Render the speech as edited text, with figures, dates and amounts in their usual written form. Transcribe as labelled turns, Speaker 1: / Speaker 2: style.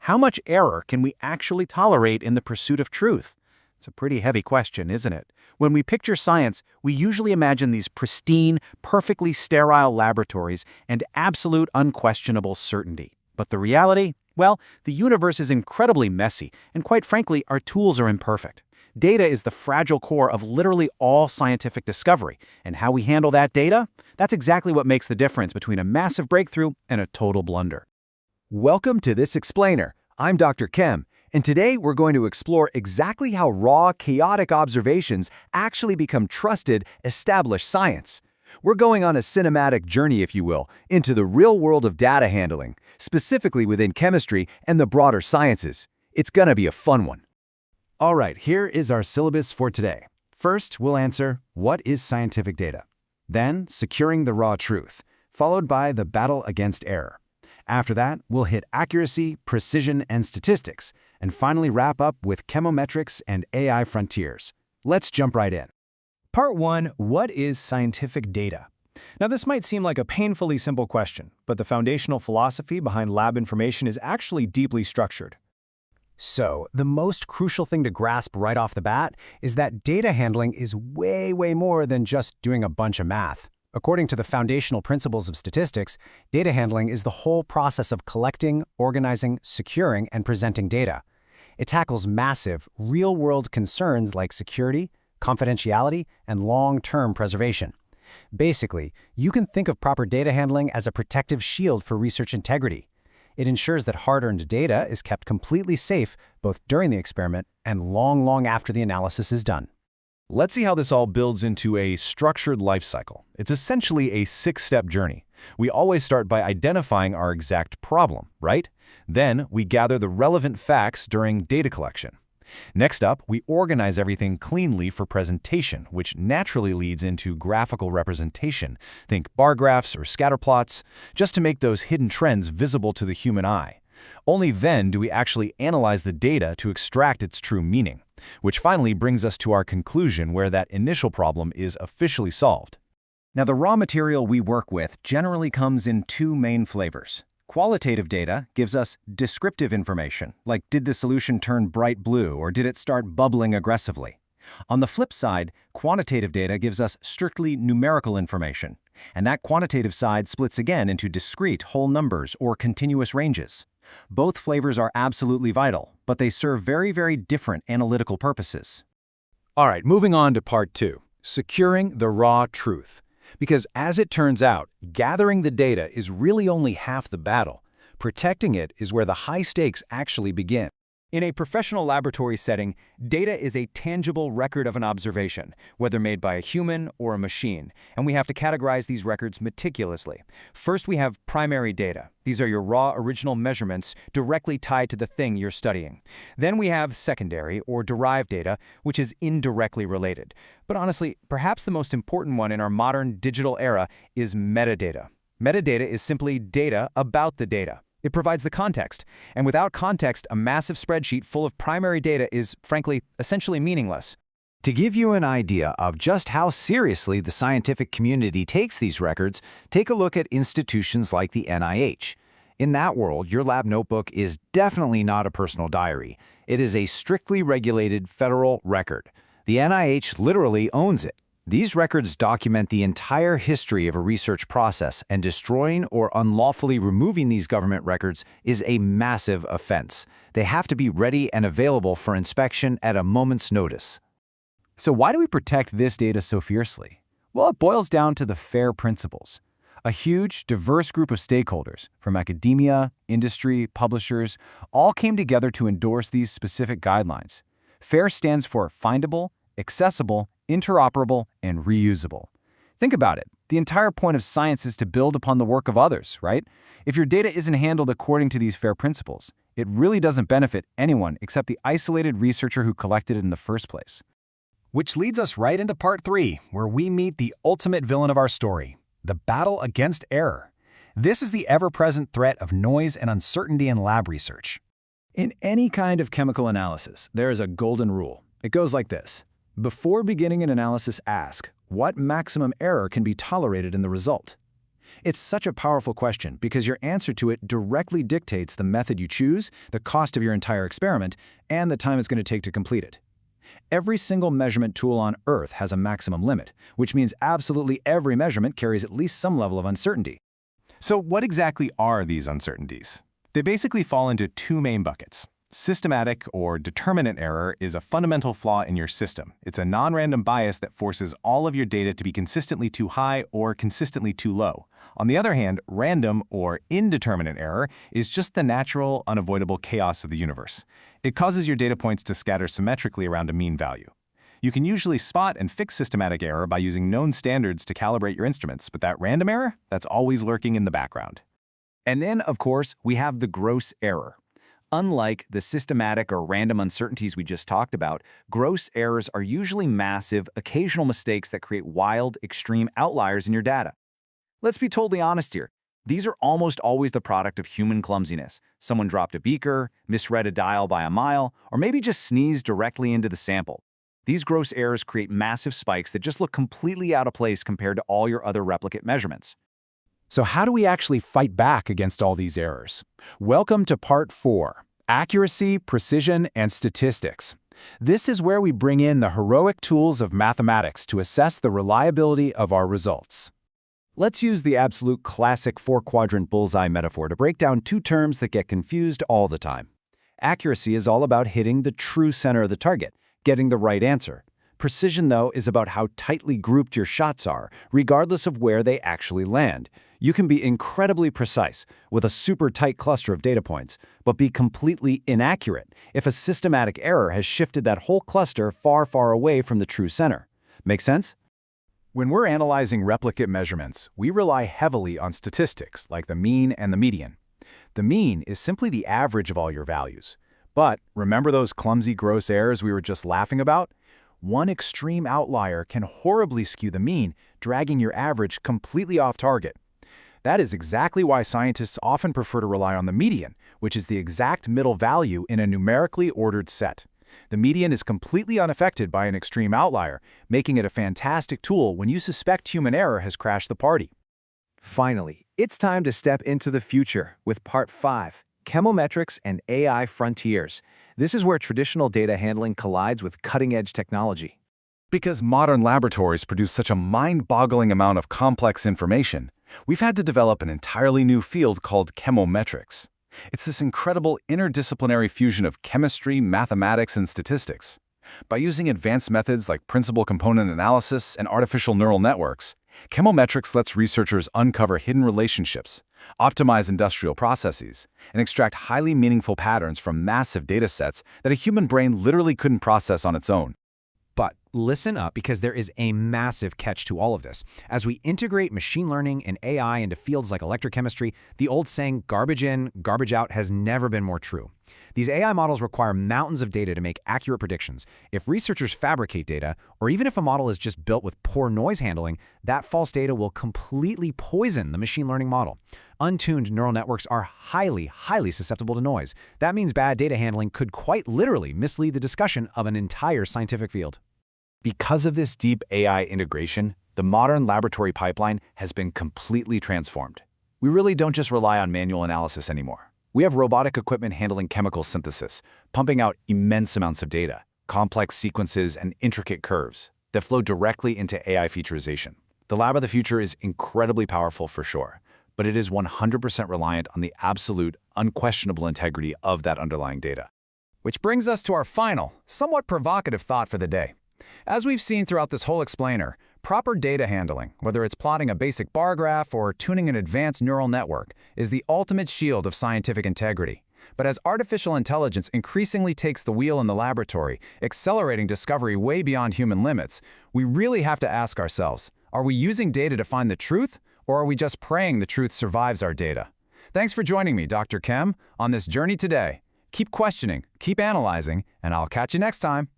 Speaker 1: How much error can we actually tolerate in the pursuit of truth? It's a pretty heavy question, isn't it? When we picture science, we usually imagine these pristine, perfectly sterile laboratories and absolute unquestionable certainty. But the reality? Well, the universe is incredibly messy, and quite frankly, our tools are imperfect. Data is the fragile core of literally all scientific discovery, and how we handle that data? That's exactly what makes the difference between a massive breakthrough and a total blunder.
Speaker 2: Welcome to This Explainer. I'm Dr. Kem, and today we're going to explore exactly how raw, chaotic observations actually become trusted, established science. We're going on a cinematic journey, if you will, into the real world of data handling, specifically within chemistry and the broader sciences. It's gonna be a fun one. All right, here is our syllabus for today. First, we'll answer, what is scientific data? Then, securing the raw truth, followed by the battle against error. After that, we'll hit accuracy, precision, and statistics, and finally wrap up with chemometrics and AI frontiers. Let's jump right in.
Speaker 3: Part 1. What is scientific data? Now, this might seem like a painfully simple question, but the foundational philosophy behind lab information is actually deeply structured.
Speaker 2: So, the most crucial thing to grasp right off the bat is that data handling is way more than just doing a bunch of math. According to the foundational principles of statistics, data handling is the whole process of collecting, organizing, securing, and presenting data. It tackles massive, real-world concerns like security, confidentiality, and long-term preservation. Basically, you can think of proper data handling as a protective shield for research integrity. It ensures that hard-earned data is kept completely safe both during the experiment and long after the analysis is done.
Speaker 4: Let's see how this all builds into a structured life cycle. It's essentially a 6-step journey. We always start by identifying our exact problem, right? Then we gather the relevant facts during data collection. Next up, we organize everything cleanly for presentation, which naturally leads into graphical representation. Think bar graphs or scatter plots, just to make those hidden trends visible to the human eye. Only then do we actually analyze the data to extract its true meaning, which finally brings us to our conclusion where that initial problem is officially solved.
Speaker 1: Now, the raw material we work with generally comes in two main flavors. Qualitative data gives us descriptive information, like did the solution turn bright blue or did it start bubbling aggressively? On the flip side, quantitative data gives us strictly numerical information, and that quantitative side splits again into discrete whole numbers or continuous ranges. Both flavors are absolutely vital, but they serve very different analytical purposes.
Speaker 2: All right, moving on to part 2, securing the raw truth. Because as it turns out, gathering the data is really only half the battle. Protecting it is where the high stakes actually begin.
Speaker 3: In a professional laboratory setting, data is a tangible record of an observation, whether made by a human or a machine, and we have to categorize these records meticulously. First, we have primary data. These are your raw original measurements directly tied to the thing you're studying. Then we have secondary or derived data, which is indirectly related. But honestly, perhaps the most important one in our modern digital era is metadata. Metadata is simply data about the data. It provides the context, and without context, a massive spreadsheet full of primary data is, frankly, essentially meaningless.
Speaker 2: To give you an idea of just how seriously the scientific community takes these records, take a look at institutions like the NIH. In that world, your lab notebook is definitely not a personal diary. It is a strictly regulated federal record. The NIH literally owns it. These records document the entire history of a research process, and destroying or unlawfully removing these government records is a massive offense. They have to be ready and available for inspection at a moment's notice.
Speaker 1: So why do we protect this data so fiercely? Well, it boils down to the FAIR principles. A huge, diverse group of stakeholders, from academia, industry, publishers, all came together to endorse these specific guidelines. FAIR stands for findable, accessible, interoperable, and reusable. Think about it. The entire point of science is to build upon the work of others, right? If your data isn't handled according to these FAIR principles, it really doesn't benefit anyone except the isolated researcher who collected it in the first place.
Speaker 3: Which leads us right into part 3, where we meet the ultimate villain of our story, the battle against error. This is the ever-present threat of noise and uncertainty in lab research.
Speaker 1: In any kind of chemical analysis, there is a golden rule. It goes like this. Before beginning an analysis, ask, what maximum error can be tolerated in the result? It's such a powerful question because your answer to it directly dictates the method you choose, the cost of your entire experiment, and the time it's going to take to complete it. Every single measurement tool on Earth has a maximum limit, which means absolutely every measurement carries at least some level of uncertainty.
Speaker 4: So what exactly are these uncertainties? They basically fall into two main buckets. Systematic or determinant error is a fundamental flaw in your system. It's a non-random bias that forces all of your data to be consistently too high or consistently too low. On the other hand, random or indeterminate error is just the natural, unavoidable chaos of the universe. It causes your data points to scatter symmetrically around a mean value. You can usually spot and fix systematic error by using known standards to calibrate your instruments, but that random error, that's always lurking in the background.
Speaker 2: And then, of course, we have the gross error. Unlike the systematic or random uncertainties we just talked about, gross errors are usually massive, occasional mistakes that create wild, extreme outliers in your data. Let's be totally honest here. These are almost always the product of human clumsiness. Someone dropped a beaker, misread a dial by a mile, or maybe just sneezed directly into the sample. These gross errors create massive spikes that just look completely out of place compared to all your other replicate measurements.
Speaker 1: So how do we actually fight back against all these errors? Welcome to Part 4, Accuracy, Precision, and Statistics. This is where we bring in the heroic tools of mathematics to assess the reliability of our results. Let's use the absolute classic four-quadrant bullseye metaphor to break down two terms that get confused all the time. Accuracy is all about hitting the true center of the target, getting the right answer. Precision, though, is about how tightly grouped your shots are, regardless of where they actually land. You can be incredibly precise with a super tight cluster of data points, but be completely inaccurate if a systematic error has shifted that whole cluster far, far away from the true center. Make sense?
Speaker 4: When we're analyzing replicate measurements, we rely heavily on statistics like the mean and the median. The mean is simply the average of all your values. But remember those clumsy gross errors we were just laughing about? One extreme outlier can horribly skew the mean, dragging your average completely off target. That is exactly why scientists often prefer to rely on the median, which is the exact middle value in a numerically ordered set. The median is completely unaffected by an extreme outlier, making it a fantastic tool when you suspect human error has crashed the party.
Speaker 2: Finally, it's time to step into the future with Part 5, Chemometrics and AI Frontiers. This is where traditional data handling collides with cutting-edge technology.
Speaker 4: Because modern laboratories produce such a mind-boggling amount of complex information, we've had to develop an entirely new field called chemometrics. It's this incredible interdisciplinary fusion of chemistry, mathematics, and statistics. By using advanced methods like principal component analysis and artificial neural networks, chemometrics lets researchers uncover hidden relationships, optimize industrial processes, and extract highly meaningful patterns from massive data sets that a human brain literally couldn't process on its own.
Speaker 3: But listen up, because there is a massive catch to all of this. As we integrate machine learning and AI into fields like electrochemistry, the old saying, garbage in, garbage out, has never been more true. These AI models require mountains of data to make accurate predictions. If researchers fabricate data, or even if a model is just built with poor noise handling, that false data will completely poison the machine learning model. Untuned neural networks are highly, highly susceptible to noise. That means bad data handling could quite literally mislead the discussion of an entire scientific field.
Speaker 1: Because of this deep AI integration, the modern laboratory pipeline has been completely transformed. We really don't just rely on manual analysis anymore. We have robotic equipment handling chemical synthesis, pumping out immense amounts of data, complex sequences, and intricate curves that flow directly into AI featurization. The lab of the future is incredibly powerful for sure, but it is 100% reliant on the absolute, unquestionable integrity of that underlying data.
Speaker 3: Which brings us to our final, somewhat provocative thought for the day. As we've seen throughout this whole explainer, proper data handling, whether it's plotting a basic bar graph or tuning an advanced neural network, is the ultimate shield of scientific integrity. But as artificial intelligence increasingly takes the wheel in the laboratory, accelerating discovery way beyond human limits, we really have to ask ourselves, are we using data to find the truth, or are we just praying the truth survives our data? Thanks for joining me, Dr. Chem, on this journey today. Keep questioning, keep analyzing, and I'll catch you next time.